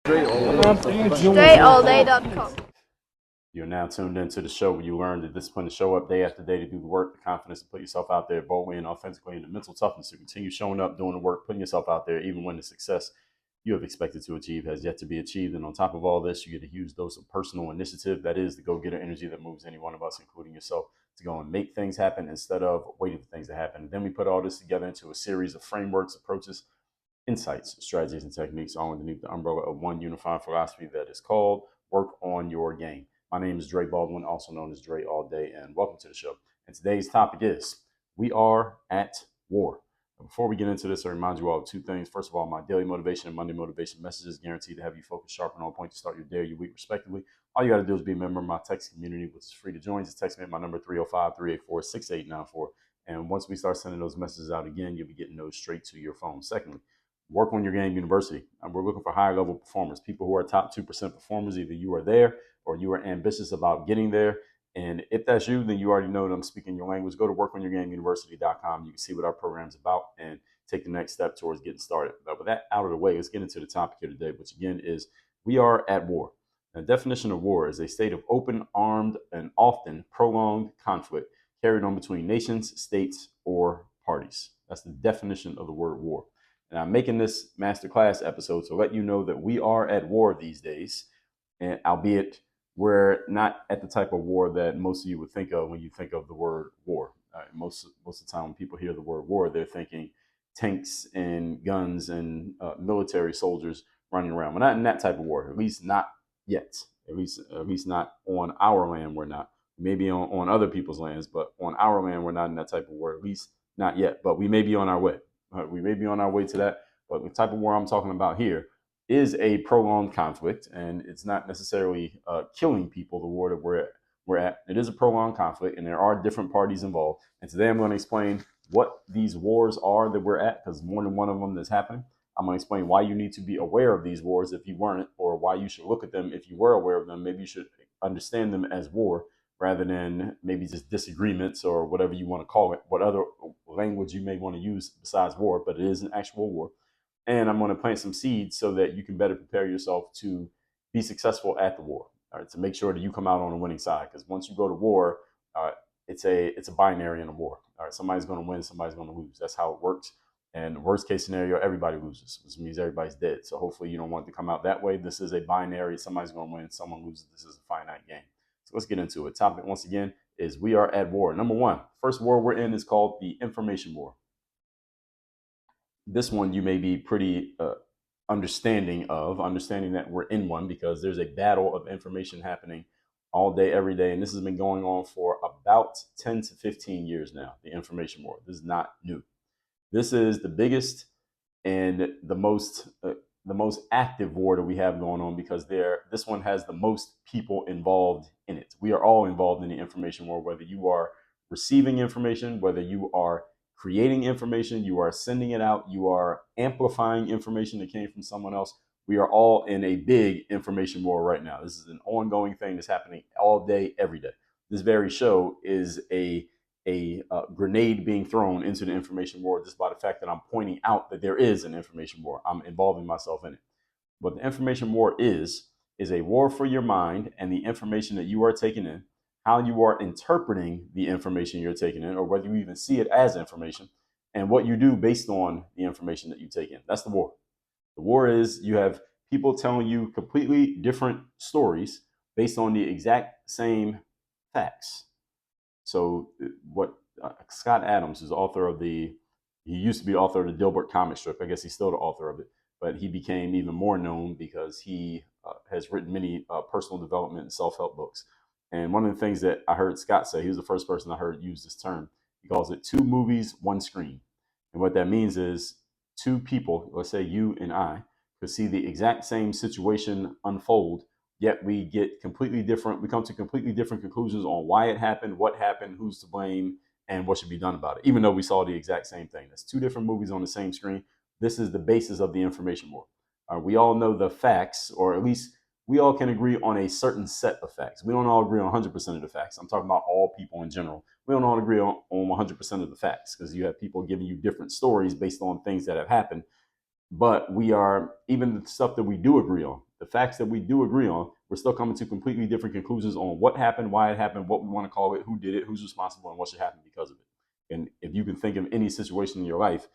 StrayAllDay.com. You're now tuned into the show where you learn the discipline to show up day after day to do the work, the confidence to put yourself out there boldly and authentically, and the mental toughness to continue showing up, doing the work, putting yourself out there, even when the success you have expected to achieve has yet to be achieved. And on top of all this, you get a huge dose of personal initiative. That is the go-getter energy that moves any one of us, including yourself, to go and make things happen instead of waiting for things to happen. And then we put all this together into a series of frameworks, approaches, insights, strategies, and techniques all underneath the umbrella of one unified philosophy that is called Work on Your Game. My name is Dre Baldwin, also known as Dre All Day, and welcome to the show. And today's topic is We Are at War. Before we get into this, I remind you all of two things. First of all, my daily motivation and Monday motivation messages guaranteed to have you focused, sharp, and on point to start your day or your week, respectively. All you got to do is be a member of my text community, which is free to join. Just text me at my number 305-384-6894. And once we start sending those messages out again, you'll be getting those straight to your phone. Secondly, Work on Your Game University. We're looking for higher level performers, people who are top 2% performers. Either you are there or you are ambitious about getting there. And if that's you, then you already know that I'm speaking your language. Go to workonyourgameuniversity.com. You can see what our program's about and take the next step towards getting started. But with that out of the way, let's get into the topic here today, which again is we are at war. The definition of war is a state of open, armed, and often prolonged conflict carried on between nations, states, or parties. That's the definition of the word war. And I'm making this masterclass episode to let you know that we are at war these days, and albeit we're not at the type of war that most of you would think of when you think of the word war. Most of the time when people hear the word war, they're thinking tanks and guns and military soldiers running around. We're not in that type of war, at least not yet. At least not on our land. We're not. Maybe on other people's lands, but on our land, we're not in that type of war. At least not yet. But we may be on our way. We may be on our way to that. But the type of war I'm talking about here is a prolonged conflict, and it's not necessarily killing people, the war that we're at. It is a prolonged conflict, and there are different parties involved. And today I'm going to explain what these wars are that we're at, because more than one of them that's happening. I'm going to explain why you need to be aware of these wars if you weren't, or why you should look at them if you were aware of them. Maybe you should understand them as war rather than maybe just disagreements or whatever you want to call it, what other language you may want to use besides war, but it is an actual war. And I'm going to plant some seeds so that you can better prepare yourself to be successful at the war, all right, to make sure that you come out on the winning side. Because once you go to war, it's a binary in a war. All right, somebody's going to win, somebody's going to lose. That's how it works. And the worst case scenario, everybody loses, which means everybody's dead. So hopefully you don't want it to come out that way. This is a binary. Somebody's going to win, someone loses. This is a finite game. So let's get into it. Topic, once again, is we are at war. Number one, first war we're in is called the information war. This one you may be pretty understanding that we're in one, because there's a battle of information happening all day, every day. And this has been going on for about 10 to 15 years now, the information war. This is not new. This is the biggest and the most active war that we have going on, because this one has the most people involved in it. We are all involved in the information war, whether you are receiving information, whether you are creating information, you are sending it out, you are amplifying information that came from someone else. We are all in a big information war right now. This is an ongoing thing that's happening all day, every day. This very show is a grenade being thrown into the information war just by the fact that I'm pointing out that there is an information war. I'm involving myself in it. What the information war is a war for your mind and the information that you are taking in, how you are interpreting the information you're taking in, or whether you even see it as information, and what you do based on the information that you take in. That's the war. The war is you have people telling you completely different stories based on the exact same facts. So what Scott Adams, who's author of he used to be author of the Dilbert comic strip. I guess he's still the author of it, but he became even more known because he has written many personal development and self-help books. And one of the things that I heard Scott say, he was the first person I heard use this term. He calls it 2 movies, 1 screen. And what that means is 2 people, let's say you and I, could see the exact same situation unfold, yet we get completely different. We come to completely different conclusions on why it happened, what happened, who's to blame, and what should be done about it, even though we saw the exact same thing. That's 2 different movies on the same screen. This is the basis of the information war. We all know the facts, or at least we all can agree on a certain set of facts. We don't all agree on 100% of the facts. I'm talking about all people in general. We don't all agree on 100% of the facts, because you have people giving you different stories based on things that have happened. But we are, even the stuff that we do agree on, the facts that we do agree on, we're still coming to completely different conclusions on what happened, why it happened, what we want to call it, who did it, who's responsible, and what should happen because of it. And if you can think of any situation in your life,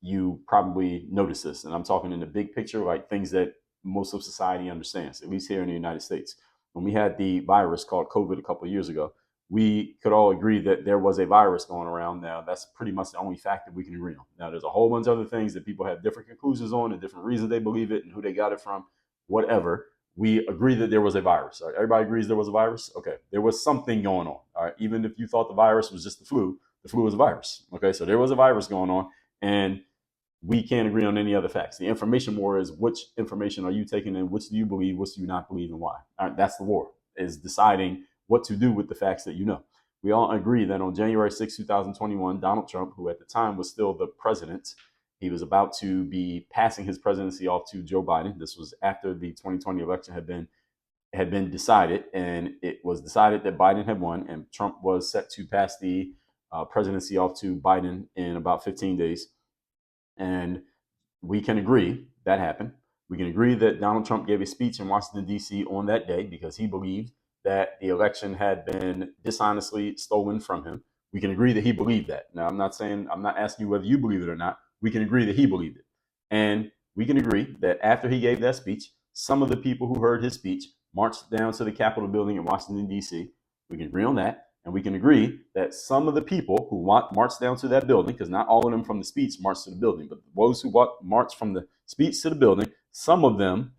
you probably notice this. And I'm talking in the big picture, like things that most of society understands, at least here in the United States. When we had the virus called COVID a couple of years ago, we could all agree that there was a virus going around. Now, that's pretty much the only fact that we can agree on. Now, there's a whole bunch of other things that people have different conclusions on and different reasons they believe it and who they got it from, whatever. We agree that there was a virus. All right? Everybody agrees there was a virus? Okay, there was something going on. All right, even if you thought the virus was just the flu was a virus. Okay, so there was a virus going on, and we can't agree on any other facts. The information war is which information are you taking in, which do you believe, which do you not believe, and why. All right, that's the war, is deciding what to do with the facts that you know. We all agree that on January 6, 2021, Donald Trump, who at the time was still the president, he was about to be passing his presidency off to Joe Biden. This was after the 2020 election had been decided, and it was decided that Biden had won, and Trump was set to pass the presidency off to Biden in about 15 days. And we can agree that happened. We can agree that Donald Trump gave a speech in Washington, D.C. on that day because he believed that the election had been dishonestly stolen from him. We can agree that he believed that. Now, I'm not asking you whether you believe it or not. We can agree that he believed it. And we can agree that after he gave that speech, some of the people who heard his speech marched down to the Capitol building in Washington, D.C. We can agree on that. And we can agree that some of the people who marched down to that building, because not all of them from the speech marched to the building, but those who marched from the speech to the building, some of them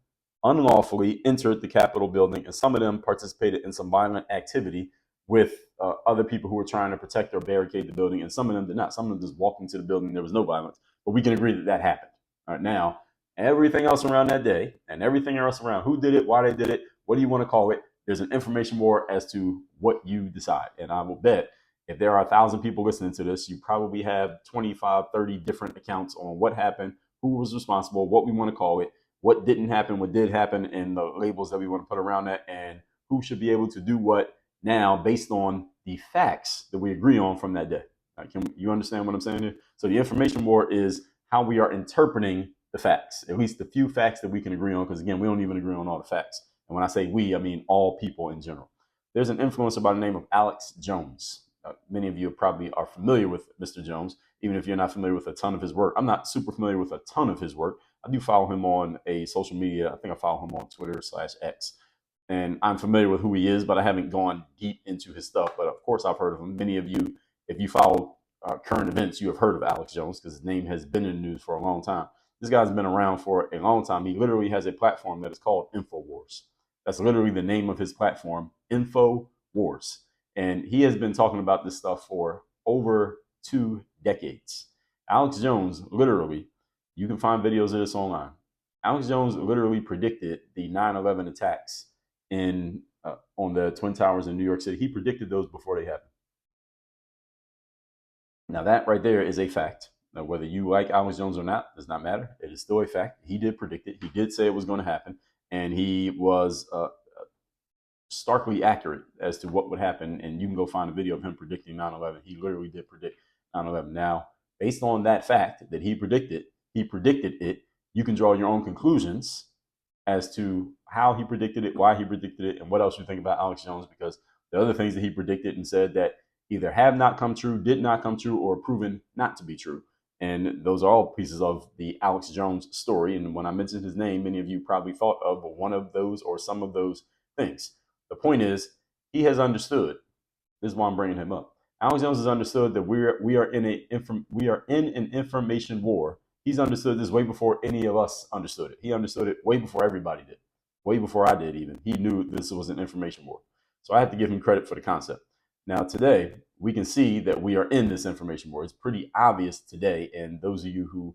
unlawfully entered the Capitol building, and some of them participated in some violent activity with other people who were trying to protect or barricade the building, and some of them did not. Some of them just walked into the building. There was no violence, but we can agree that that happened. All right, now, everything else around that day and everything else around who did it, why they did it, what do you want to call it, there's an information war as to what you decide. And I will bet if there are 1,000 people listening to this, you probably have 25, 30 different accounts on what happened, who was responsible, what we want to call it, what didn't happen, what did happen, and the labels that we want to put around that, and who should be able to do what now based on the facts that we agree on from that day. Right, can you understand what I'm saying here? So the information war is how we are interpreting the facts, at least the few facts that we can agree on, because again, we don't even agree on all the facts. And when I say we, I mean all people in general. There's an influencer by the name of Alex Jones. Many of you probably are familiar with Mr. Jones, even if you're not familiar with a ton of his work. I'm not super familiar with a ton of his work. I do follow him on a social media. I think I follow him on Twitter/X. And I'm familiar with who he is, but I haven't gone deep into his stuff. But of course, I've heard of him. Many of you, if you follow current events, you have heard of Alex Jones because his name has been in the news for a long time. This guy's been around for a long time. He literally has a platform that is called InfoWars. That's literally the name of his platform, InfoWars. And he has been talking about this stuff for over 2 decades. Alex Jones, literally, you can find videos of this online. Alex Jones literally predicted the 9/11 attacks on the Twin Towers in New York City. He predicted those before they happened. Now that right there is a fact. Now, whether you like Alex Jones or not does not matter. It is still a fact. He did predict it. He did say it was going to happen. And he was starkly accurate as to what would happen. And you can go find a video of him predicting 9/11. He literally did predict 9/11. Now, based on that fact that he predicted it, you can draw your own conclusions as to how he predicted it, why he predicted it, and what else you think about Alex Jones, because the other things that he predicted and said that either have not come true, did not come true, or proven not to be true. And those are all pieces of the Alex Jones story. And when I mentioned his name, many of you probably thought of one of those or some of those things. The point is, he has understood. This is why I'm bringing him up. Alex Jones has understood that we are in an information war. He's understood this way before any of us understood it. He understood it way before everybody did, way before I did even. He knew this was an information war. So I have to give him credit for the concept. Now today, we can see that we are in this information war. It's pretty obvious today. And those of you who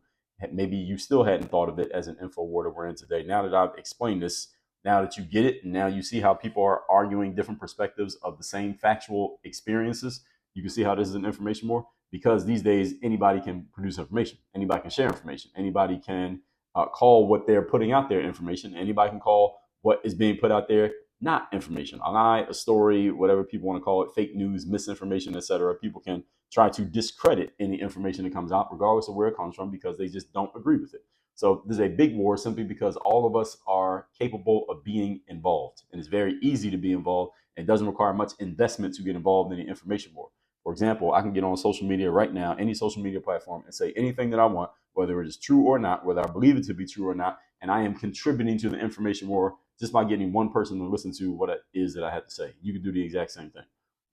maybe you still hadn't thought of it as an info war that we're in today, now that I've explained this, now that you get it, and now you see how people are arguing different perspectives of the same factual experiences, you can see how this is an information war. Because these days, anybody can produce information. Anybody can share information. Anybody can call what they're putting out there information. Anybody can call what is being put out there not information. A lie, a story, whatever people want to call it, fake news, misinformation, etc. People can try to discredit any information that comes out, regardless of where it comes from, because they just don't agree with it. So there's a big war simply because all of us are capable of being involved. And it's very easy to be involved. It doesn't require much investment to get involved in the information war. For example, I can get on social media right now, any social media platform, and say anything that I want, whether it is true or not, whether I believe it to be true or not. And I am contributing to the information war just by getting one person to listen to what it is that I had to say. You can do the exact same thing.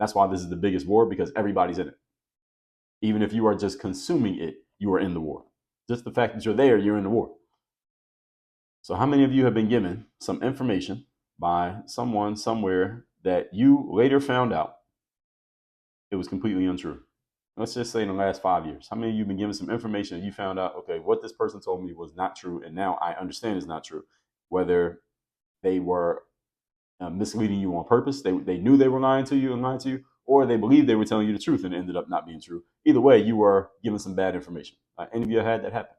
That's why this is the biggest war, because everybody's in it. Even if you are just consuming it, you are in the war. Just the fact that you're there, you're in the war. So how many of you have been given some information by someone somewhere that you later found out it was completely untrue? Let's just say in the last 5 years. How many of you have been given some information and you found out, okay, what this person told me was not true, and now I understand is not true? Whether they were misleading you on purpose, they knew they were lying to you, or they believed they were telling you the truth and it ended up not being true. Either way, you were given some bad information. Any of you have had that happen?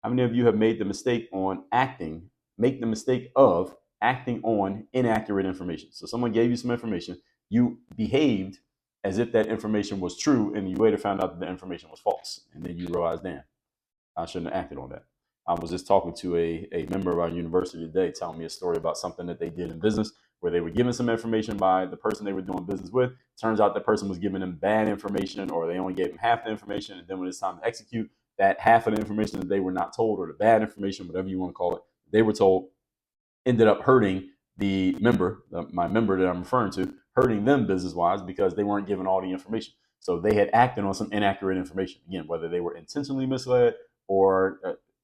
How many of you have made the mistake on acting on inaccurate information? So someone gave you some information, you behaved as if that information was true, and you later found out that the information was false. And then you realize, damn, I shouldn't have acted on that. I was just talking to a member of our university today, telling me a story about something that they did in business where they were given some information by the person they were doing business with. Turns out the person was giving them bad information, or they only gave them half the information. And then when it's time to execute, that half of the information that they were not told, or the bad information, whatever you want to call it, they were told, ended up hurting the member, my member that I'm referring to, hurting them business-wise because they weren't given all the information. So they had acted on some inaccurate information. Again, whether they were intentionally misled, or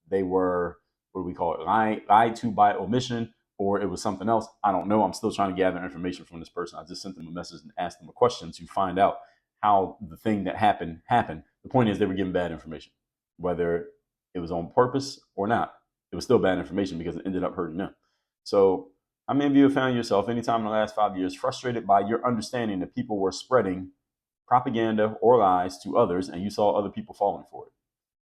they were, what do we call it, lied to by omission, or it was something else. I don't know. I'm still trying to gather information from this person. I just sent them a message and asked them a question to find out how the thing that happened. The point is, they were given bad information. Whether it was on purpose or not, it was still bad information because it ended up hurting them. So how many of you have found yourself anytime in the last 5 years frustrated by your understanding that people were spreading propaganda or lies to others, and you saw other people falling for it?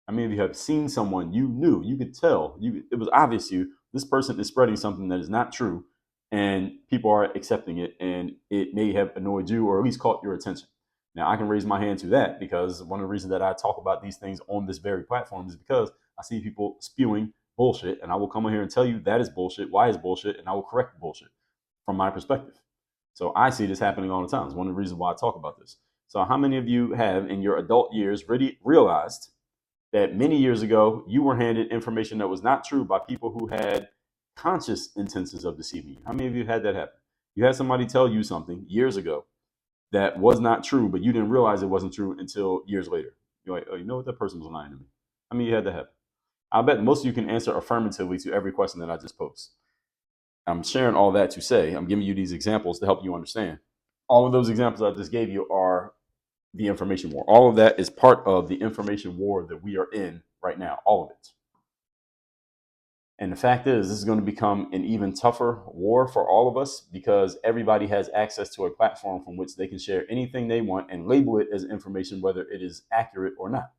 How many of you have seen someone you knew, you could tell, it was obvious to you, this person is spreading something that is not true, and people are accepting it, and it may have annoyed you or at least caught your attention? Now, I can raise my hand to that because one of the reasons that I talk about these things on this very platform is because I see people spewing bullshit, and I will come on here and tell you that is bullshit, why is bullshit, and I will correct the bullshit from my perspective. So I see this happening all the time. It's one of the reasons why I talk about this. So how many of you have in your adult years really realized that many years ago you were handed information that was not true by people who had conscious intentions of deceiving you? How many of you had that happen? You had somebody tell you something years ago that was not true, but you didn't realize it wasn't true until years later. You're like, oh, you know what? That person was lying to me. How many of you had that happen? I bet most of you can answer affirmatively to every question that I just posed. I'm sharing all that to say, I'm giving you these examples to help you understand. All of those examples I just gave you are the information war. All of that is part of the information war that we are in right now, all of it. And the fact is, this is going to become an even tougher war for all of us because everybody has access to a platform from which they can share anything they want and label it as information, whether it is accurate or not.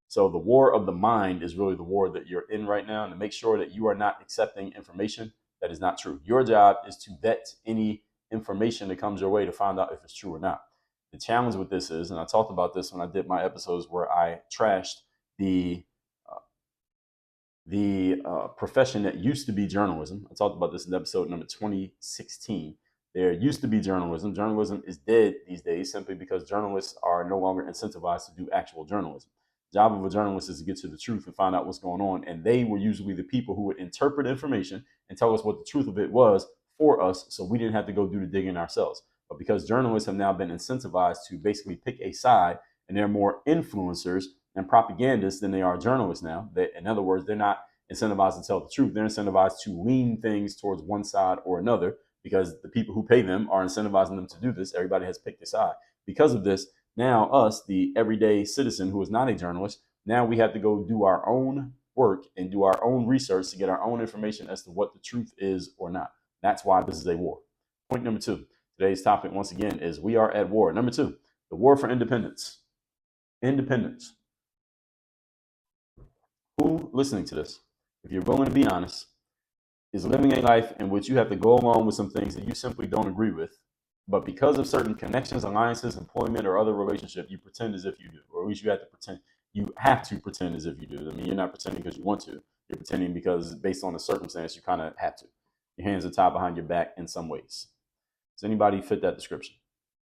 So the war of the mind is really the war that you're in right now, and to make sure that you are not accepting information that is not true. Your job is to vet any information that comes your way to find out if it's true or not. The challenge with this is, and I talked about this when I did my episodes where I trashed the profession that used to be journalism. I talked about this in episode number 2016. There used to be journalism. Journalism is dead these days simply because journalists are no longer incentivized to do actual journalism. The job of a journalist is to get to the truth and find out what's going on. And they were usually the people who would interpret information and tell us what the truth of it was for us, so we didn't have to go do the digging ourselves. But because journalists have now been incentivized to basically pick a side, and they're more influencers and propagandists than they are journalists now. In other words, they're not incentivized to tell the truth. They're incentivized to lean things towards one side or another because the people who pay them are incentivizing them to do this. Everybody has picked a side. Because of this, now us, the everyday citizen who is not a journalist, now we have to go do our own work and do our own research to get our own information as to what the truth is or not. That's why this is a war. Point number 2. Today's topic, once again, is we are at war. Number 2, the war for independence. Independence. Who listening to this, if you're willing to be honest, is living a life in which you have to go along with some things that you simply don't agree with, but because of certain connections, alliances, employment, or other relationship, you pretend as if you do, or at least you have to pretend as if you do. I mean, you're not pretending because you want to. You're pretending because based on the circumstance, you kind of have to. Your hands are tied behind your back in some ways. Does anybody fit that description?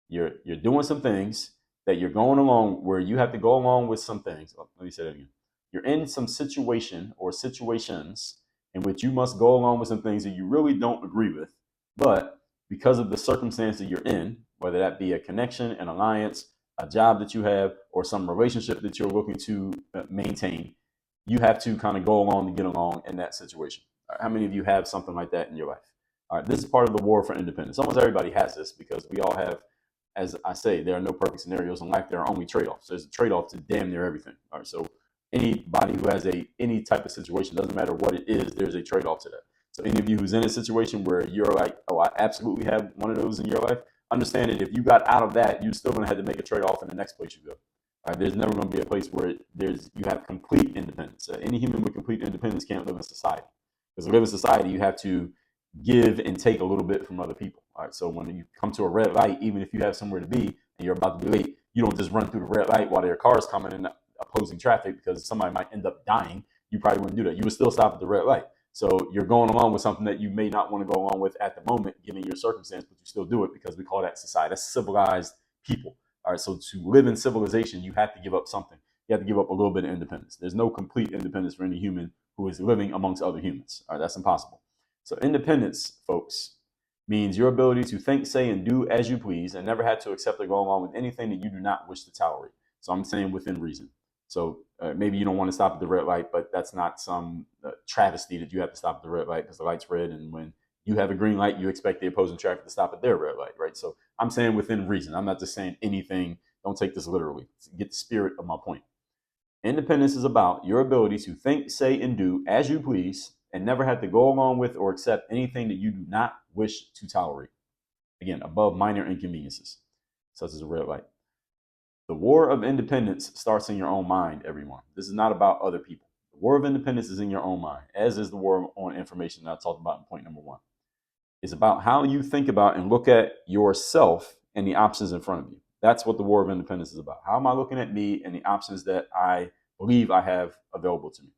You're doing some things that you're going along where you have to go along with some things. Oh, let me say that again. You're in some situation or situations in which you must go along with some things that you really don't agree with, but because of the circumstances you're in, whether that be a connection, an alliance, a job that you have, or some relationship that you're looking to maintain, you have to kind of go along to get along in that situation. How many of you have something like that in your life? All right, this is part of the war for independence. Almost everybody has this because we all have, as I say, there are no perfect scenarios in life. There are only trade-offs. There's a trade-off to damn near everything. All right, so anybody who has any type of situation, doesn't matter what it is, there's a trade-off to that. So any of you who's in a situation where you're like, oh, I absolutely have one of those in your life, understand that if you got out of that, you're still going to have to make a trade-off in the next place you go. All right, there's never going to be a place where you have complete independence. Any human with complete independence can't live in society. Because to live in society, you have to give and take a little bit from other people. All right, so when you come to a red light, even if you have somewhere to be and you're about to be late, you don't just run through the red light while there are cars coming in opposing traffic because somebody might end up dying. You probably wouldn't do that. You would still stop at the red light. So you're going along with something that you may not want to go along with at the moment, given your circumstance, but you still do it because we call that society. That's civilized people. All right, so to live in civilization, you have to give up something. You have to give up a little bit of independence. There's no complete independence for any human who is living amongst other humans. All right, that's impossible. So independence, folks, means your ability to think, say, and do as you please and never have to accept or go along with anything that you do not wish to tolerate. So I'm saying within reason. So maybe you don't want to stop at the red light, but that's not some travesty that you have to stop at the red light because the light's red. And when you have a green light, you expect the opposing traffic to stop at their red light, right? So I'm saying within reason. I'm not just saying anything. Don't take this literally. Get the spirit of my point. Independence is about your ability to think, say, and do as you please and never have to go along with or accept anything that you do not wish to tolerate. Again, above minor inconveniences, such as a red light. The war of independence starts in your own mind, everyone. This is not about other people. The war of independence is in your own mind, as is the war on information that I talked about in point number 1. It's about how you think about and look at yourself and the options in front of you. That's what the war of independence is about. How am I looking at me and the options that I believe I have available to me?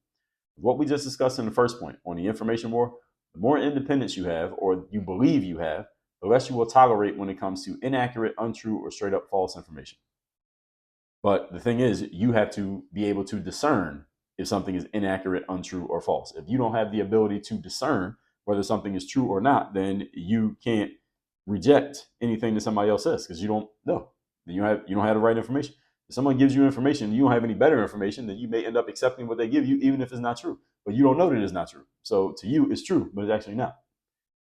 What we just discussed in the first point on the information war, the more independence you have or you believe you have, the less you will tolerate when it comes to inaccurate, untrue, or straight up false information. But the thing is, you have to be able to discern if something is inaccurate, untrue, or false. If you don't have the ability to discern whether something is true or not, then you can't reject anything that somebody else says because you don't know. You don't have the right information. If someone gives you information and you don't have any better information, then you may end up accepting what they give you, even if it's not true. But you don't know that it's not true. So to you, it's true, but it's actually not.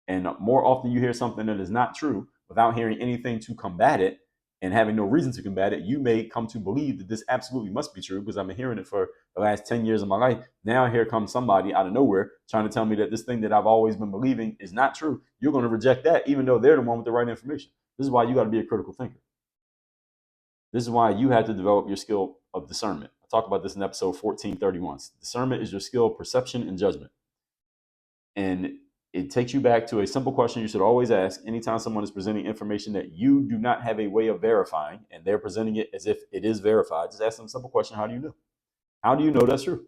And more often you hear something that is not true without hearing anything to combat it and having no reason to combat it, you may come to believe that this absolutely must be true because I've been hearing it for the last 10 years of my life. Now here comes somebody out of nowhere trying to tell me that this thing that I've always been believing is not true. You're going to reject that even though they're the one with the right information. This is why you got to be a critical thinker. This is why you have to develop your skill of discernment. I talked about this in episode 1431. Discernment is your skill of perception and judgment. And it takes you back to a simple question you should always ask anytime someone is presenting information that you do not have a way of verifying and they're presenting it as if it is verified. Just ask them a simple question. How do you know? How do you know that's true?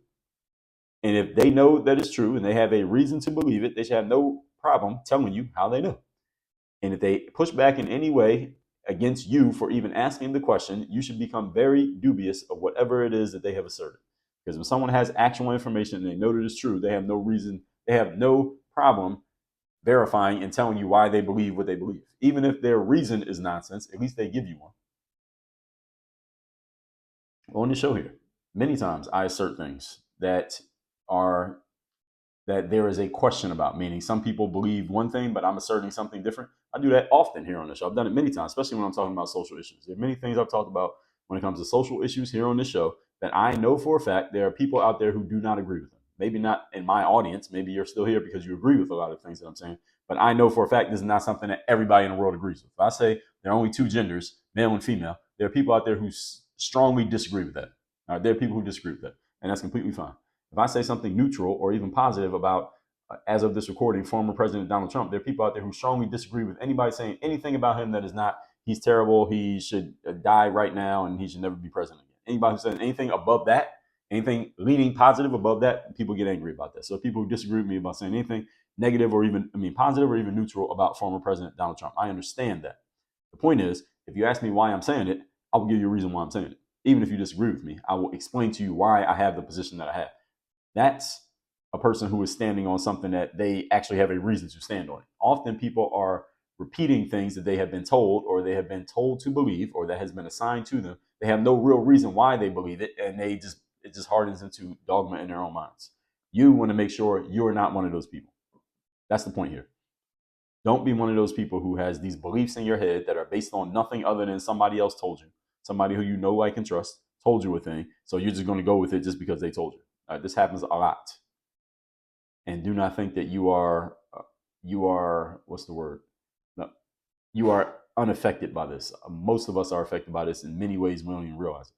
And if they know that it's true and they have a reason to believe it, they should have no problem telling you how they know. And if they push back in any way against you for even asking the question, you should become very dubious of whatever it is that they have asserted. Because when someone has actual information and they know that it's true, they have no reason, they have no problem verifying and telling you why they believe what they believe. Even if their reason is nonsense, at least they give you one. On the show here, many times I assert things that there is a question about, meaning some people believe one thing, but I'm asserting something different. I do that often here on the show. I've done it many times, especially when I'm talking about social issues. There are many things I've talked about when it comes to social issues here on this show that I know for a fact there are people out there who do not agree with them. Maybe not in my audience. Maybe you're still here because you agree with a lot of things that I'm saying. But I know for a fact this is not something that everybody in the world agrees with. If I say there are only two genders, male and female, there are people out there who strongly disagree with that. All right, there are people who disagree with that, and that's completely fine. If I say something neutral or even positive about, as of this recording, former President Donald Trump, there are people out there who strongly disagree with anybody saying anything about him that is not, he's terrible, he should die right now, and he should never be president again. Anybody who says anything above that Anything leaning positive above that, people get angry about that. So if people disagree with me about saying anything negative or even, positive or even neutral about former President Donald Trump, I understand that. The point is, if you ask me why I'm saying it, I will give you a reason why I'm saying it. Even if you disagree with me, I will explain to you why I have the position that I have. That's a person who is standing on something that they actually have a reason to stand on. Often people are repeating things that they have been told or they have been told to believe or that has been assigned to them. They have no real reason why they believe it, and it just hardens into dogma in their own minds. You want to make sure you're not one of those people. That's the point here. Don't be one of those people who has these beliefs in your head that are based on nothing other than somebody else told you. Somebody who you know, like, and trust told you a thing, so you're just going to go with it just because they told you. This happens a lot. And do not think that you are what's the word? No, you are unaffected by this. Most of us are affected by this in many ways we don't even realize it.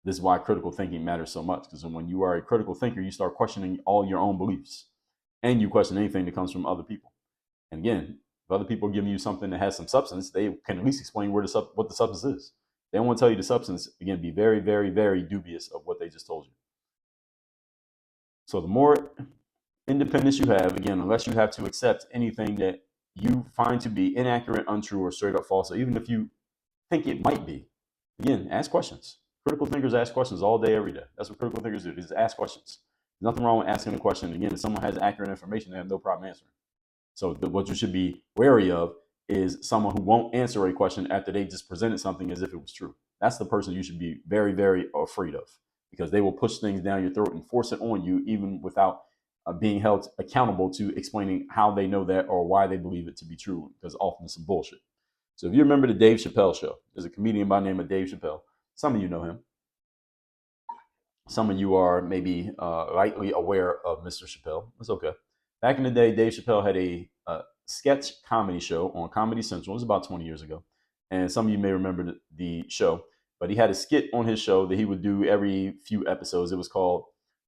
This is why critical thinking matters so much, because when you are a critical thinker, you start questioning all your own beliefs, and you question anything that comes from other people. And again, if other people are giving you something that has some substance, they can at least explain what the substance is. They don't want to tell you the substance. Again, be very, very, very dubious of what they just told you. So the more independence you have, again, unless you have to accept anything that you find to be inaccurate, untrue, or straight up false, or even if you think it might be, again, ask questions. Critical thinkers ask questions all day, every day. That's what critical thinkers do. They just ask questions. There's nothing wrong with asking a question. Again, if someone has accurate information, they have no problem answering. So what you should be wary of is someone who won't answer a question after they just presented something as if it was true. That's the person you should be very, very afraid of, because they will push things down your throat and force it on you, even without being held accountable to explaining how they know that or why they believe it to be true, because often it's some bullshit. So if you remember the Dave Chappelle show, there's a comedian by the name of Dave Chappelle. Some of you know him. Some of you are maybe lightly aware of Mr. Chappelle. It's okay. Back in the day, Dave Chappelle had a sketch comedy show on Comedy Central. It was about 20 years ago. And some of you may remember the show. But he had a skit on his show that he would do every few episodes. It was called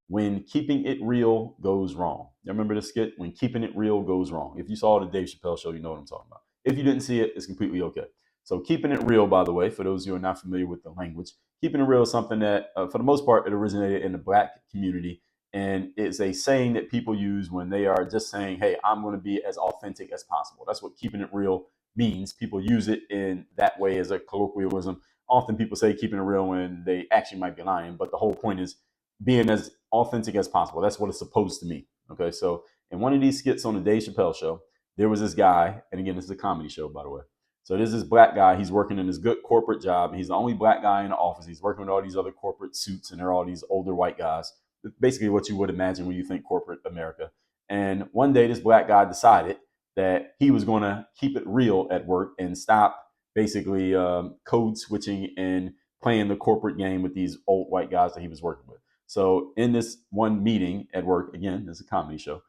When Keeping It Real Goes Wrong. You remember the skit? When Keeping It Real Goes Wrong. If you saw the Dave Chappelle show, you know what I'm talking about. If you didn't see it, it's completely okay. So keeping it real, by the way, for those who are not familiar with the language, keeping it real is something that, for the most part, it originated in the Black community. And it's a saying that people use when they are just saying, hey, I'm going to be as authentic as possible. That's what keeping it real means. People use it in that way as a colloquialism. Often people say keeping it real when they actually might be lying. But the whole point is being as authentic as possible. That's what it's supposed to mean. Okay, so in one of these skits on the Dave Chappelle show, there was this guy, and again, this is a comedy show, by the way. So there's this black guy. He's working in this good corporate job. He's the only black guy in the office. He's working with all these other corporate suits, and they're all these older white guys. Basically what you would imagine when you think corporate America. And one day, this black guy decided that he was going to keep it real at work and stop basically code switching and playing the corporate game with these old white guys that he was working with. So in this one meeting at work, again, this is a comedy show,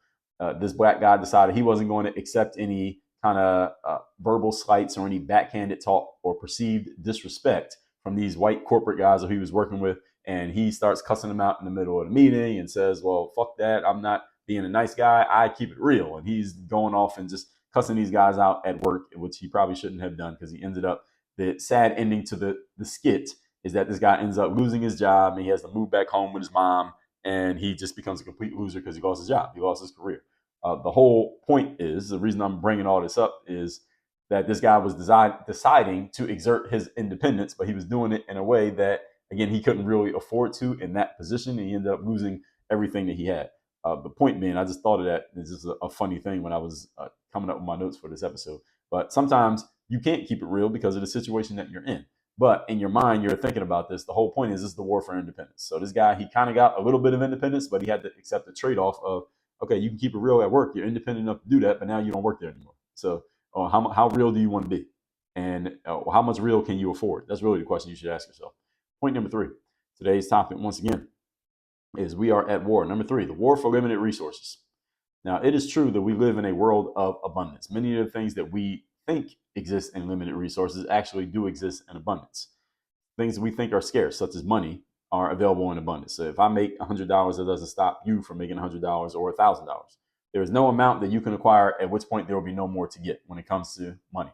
this black guy decided he wasn't going to accept any kind of verbal slights or any backhanded talk or perceived disrespect from these white corporate guys that he was working with. And he starts cussing them out in the middle of the meeting and says, well, fuck that. I'm not being a nice guy. I keep it real. And he's going off and just cussing these guys out at work, which he probably shouldn't have done, because he ended up, the sad ending to the skit is that this guy ends up losing his job and he has to move back home with his mom, and he just becomes a complete loser because he lost his job. He lost his career. The whole point is, the reason I'm bringing all this up is that this guy was deciding to exert his independence, but he was doing it in a way that, again, he couldn't really afford to in that position, and he ended up losing everything that he had. The point being, I just thought of that. It's just a funny thing when I was coming up with my notes for this episode. But sometimes you can't keep it real because of the situation that you're in. But in your mind, you're thinking about this. The whole point is this is the war for independence. So this guy, he kind of got a little bit of independence, but he had to accept the trade-off of, okay, you can keep it real at work. You're independent enough to do that, but now you don't work there anymore. So how real do you want to be? And how much real can you afford? That's really the question you should ask yourself. Point number 3, today's topic, once again, is we are at war. Number 3, the war for limited resources. Now, it is true that we live in a world of abundance. Many of the things that we think exist in limited resources actually do exist in abundance. Things that we think are scarce, such as money, are available in abundance. So if I make $100, it doesn't stop you from making $100 or $1,000. There is no amount that you can acquire at which point there will be no more to get when it comes to money.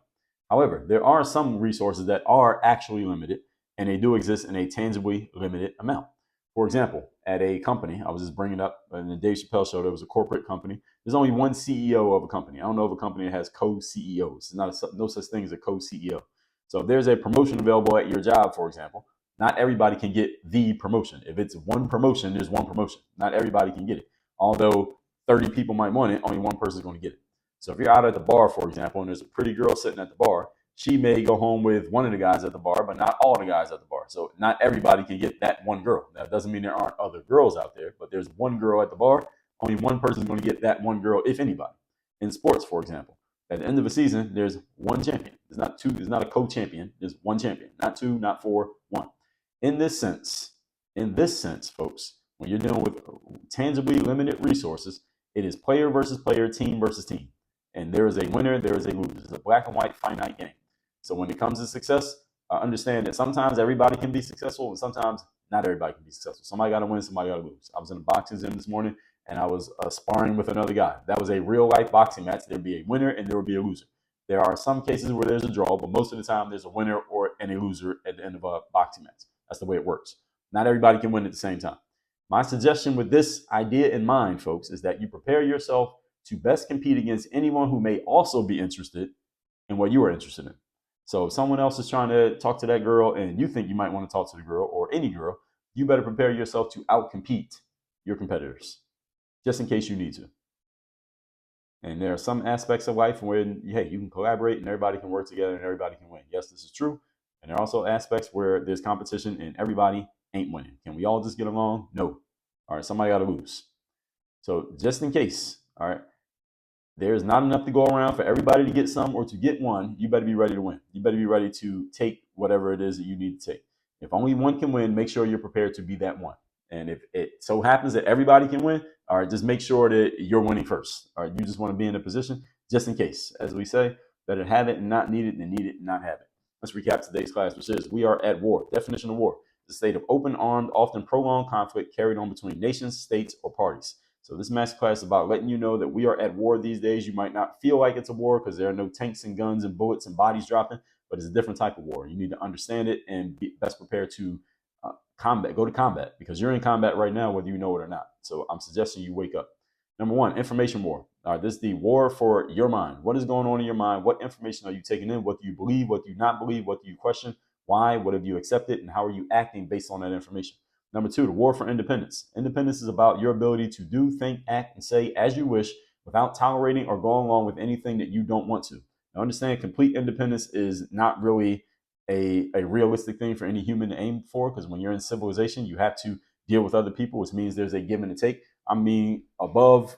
However, there are some resources that are actually limited, and they do exist in a tangibly limited amount. For example, at a company, I was just bringing up in the Dave Chappelle show, there was a corporate company. There's only one CEO of a company. I don't know of a company that has co-CEOs. There's not no such thing as a co-CEO. So if there's a promotion available at your job, for example, not everybody can get the promotion. If it's one promotion, there's one promotion. Not everybody can get it. Although 30 people might want it, only one person is going to get it. So if you're out at the bar, for example, and there's a pretty girl sitting at the bar, she may go home with one of the guys at the bar, but not all the guys at the bar. So not everybody can get that one girl. That doesn't mean there aren't other girls out there, but there's one girl at the bar. Only one person is going to get that one girl, if anybody. In sports, for example, at the end of a season, there's one champion. There's not two. There's not a co-champion. There's one champion. Not two, not four, one. In this sense, folks, when you're dealing with tangibly limited resources, it is player versus player, team versus team. And there is a winner, there is a loser. It's a black and white finite game. So when it comes to success, understand that sometimes everybody can be successful and sometimes not everybody can be successful. Somebody got to win, somebody got to lose. I was in a boxing gym this morning and I was sparring with another guy. That was a real life boxing match. There'd be a winner and there would be a loser. There are some cases where there's a draw, but most of the time there's a winner and a loser at the end of a boxing match. That's the way it works. Not everybody can win at the same time. My suggestion with this idea in mind, folks, is that you prepare yourself to best compete against anyone who may also be interested in what you are interested in. So if someone else is trying to talk to that girl and you think you might want to talk to the girl or any girl, you better prepare yourself to outcompete your competitors, just in case you need to. And there are some aspects of life where, hey, you can collaborate and everybody can work together and everybody can win. Yes, this is true. And there are also aspects where there's competition and everybody ain't winning. Can we all just get along? No. All right, somebody got to lose. So just in case, all right, there's not enough to go around for everybody to get some or to get one. You better be ready to win. You better be ready to take whatever it is that you need to take. If only one can win, make sure you're prepared to be that one. And if it so happens that everybody can win, all right, just make sure that you're winning first. All right, you just want to be in a position just in case. As we say, better have it and not need it than need it and not have it. Let's recap today's class, which is we are at war. Definition of war: the state of open, armed, often prolonged conflict carried on between nations, states, or parties. So this masterclass is about letting you know that we are at war these days. You might not feel like it's a war because there are no tanks and guns and bullets and bodies dropping, but it's a different type of war. You need to understand it and be best prepared to combat. Go to combat because you're in combat right now, whether you know it or not. So I'm suggesting you wake up. Number one, information war. All right, this is the war for your mind. What is going on in your mind? What information are you taking in? What do you believe? What do you not believe? What do you question? Why? What have you accepted? And how are you acting based on that information? Number two, the war for independence. Independence is about your ability to do, think, act, and say as you wish without tolerating or going along with anything that you don't want to. Now, understand complete independence is not really a realistic thing for any human to aim for because when you're in civilization, you have to deal with other people, which means there's a give and a take. I mean, above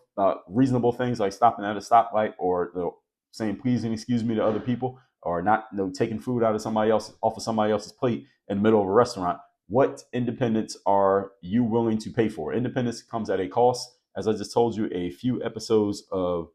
reasonable things like stopping at a stoplight or saying please and excuse me to other people or not taking food out of somebody else off of somebody else's plate in the middle of a restaurant. What independence are you willing to pay for? Independence comes at a cost. As I just told you a few episodes of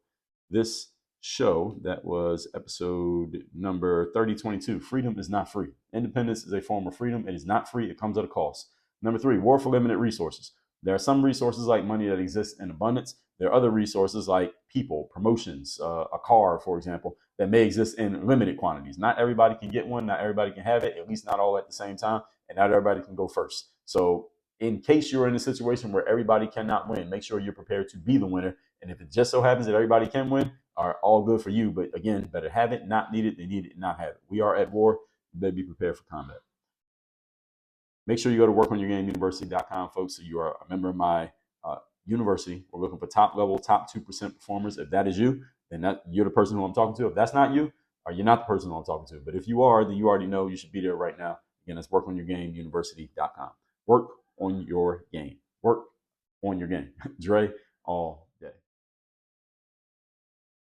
this show, that was episode number 3022. Freedom is not free. Independence is a form of freedom. It is not free. It comes at a cost. Number three, war for limited resources. There are some resources like money that exist in abundance. There are other resources like people, promotions, a car, for example, that may exist in limited quantities. Not everybody can get one. Not everybody can have it, at least not all at the same time. And not everybody can go first. So in case you're in a situation where everybody cannot win, make sure you're prepared to be the winner. And if it just so happens that everybody can win, are all good for you. But again, better have it, not need it, than need it, not have it. We are at war. You better be prepared for combat. Make sure you go to workonyourgameuniversity.com, folks, so you are a member of my university. We're looking for top level, top 2% performers. If that is you, then you're the person who I'm talking to. If that's not you, or you're not the person who I'm talking to. But if you are, then you already know you should be there right now. Again, that's workonyourgameuniversity.com. Work on your game. Work on your game. Dre, all